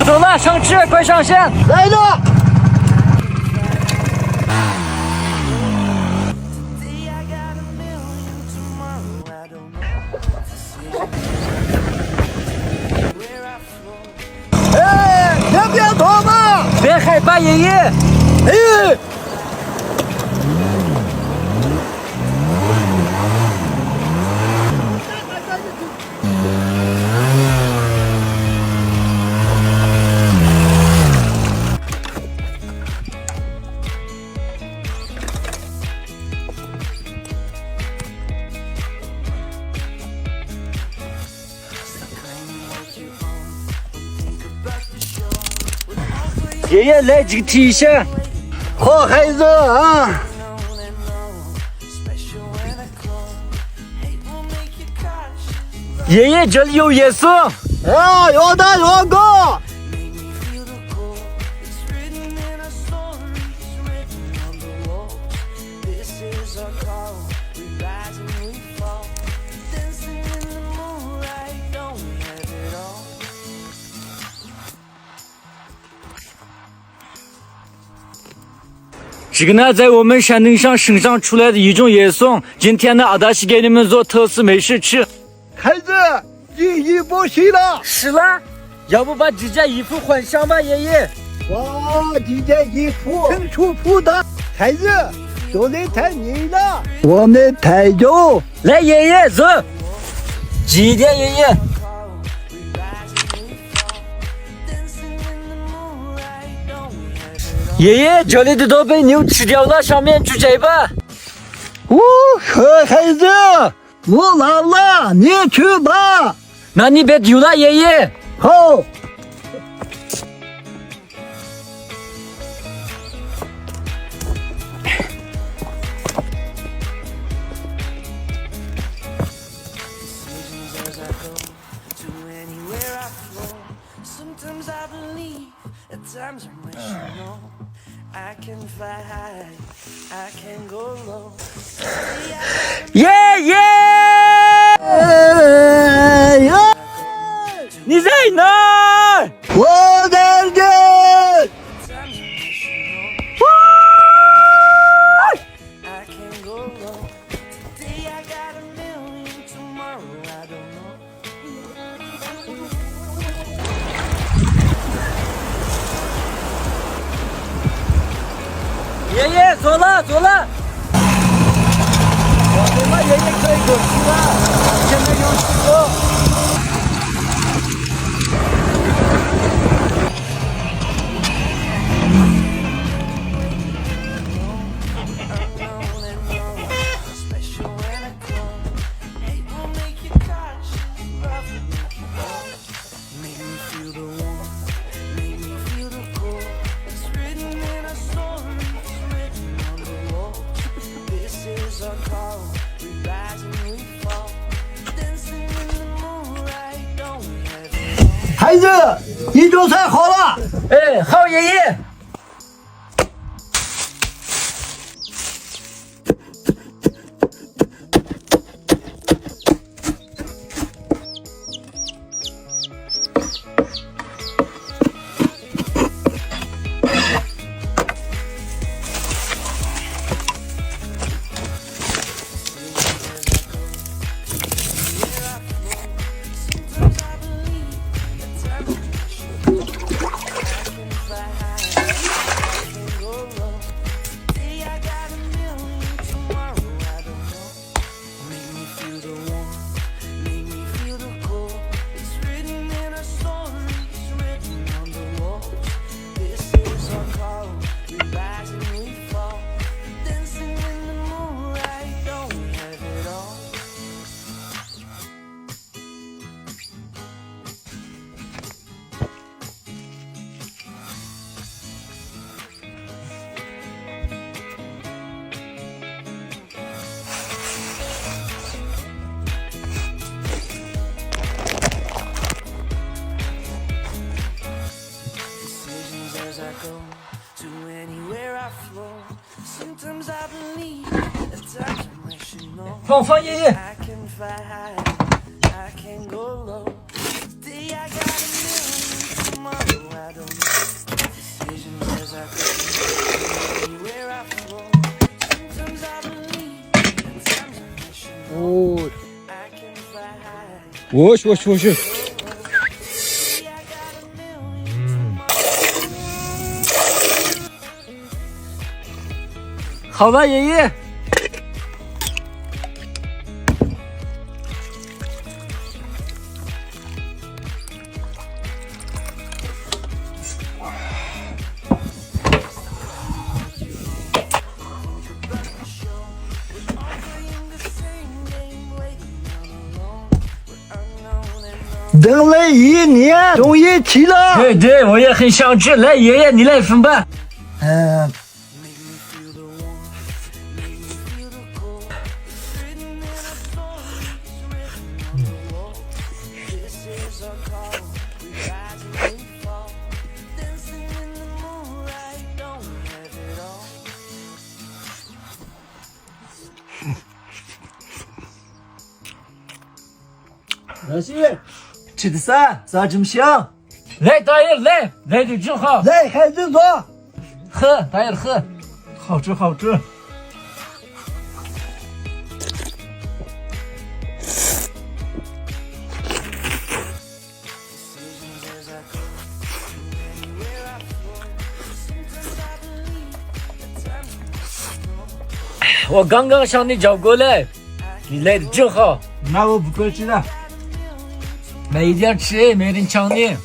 走了，上车，快上线！来了。哎，要不要脱吗？别害怕，爷爷。哎。爷爷来几个提一下。好孩子啊！爷爷这里有椰子。啊，有的有个。这个呢，在我们山顶上生长出来的一种野松。今天呢，阿达西给你们做特色美食吃。孩子，你衣服洗了？是了，要不把这件衣服换上吧，爷爷。哇，这件衣服挺舒服的。孩子，有点太腻了，我们太热。来，爷爷走，近一点，爷爷。爷爷，这里的都被牛吃掉了，上面去摘吧。孩子，我老了，你去吧。那你别丢了，爷爷。好。爷爷，你在哪？我在这。爷爷，走了走了。我他妈爷爷可以过去了，前面有石头。孩子，你做菜好了。哎，好，爷爷。放爷爷。哦，我去。好吧，爷爷。等了1年，终于齐了。对对，我也很想吃。来，爷爷，你来分吧。老师，吃的啥？咋这么香？来，大爷，来的正好。来，孩子坐。喝，大爷喝，好吃。我刚刚向你叫过来，你来的正好。那我不过去了。慢一点吃，没人抢你。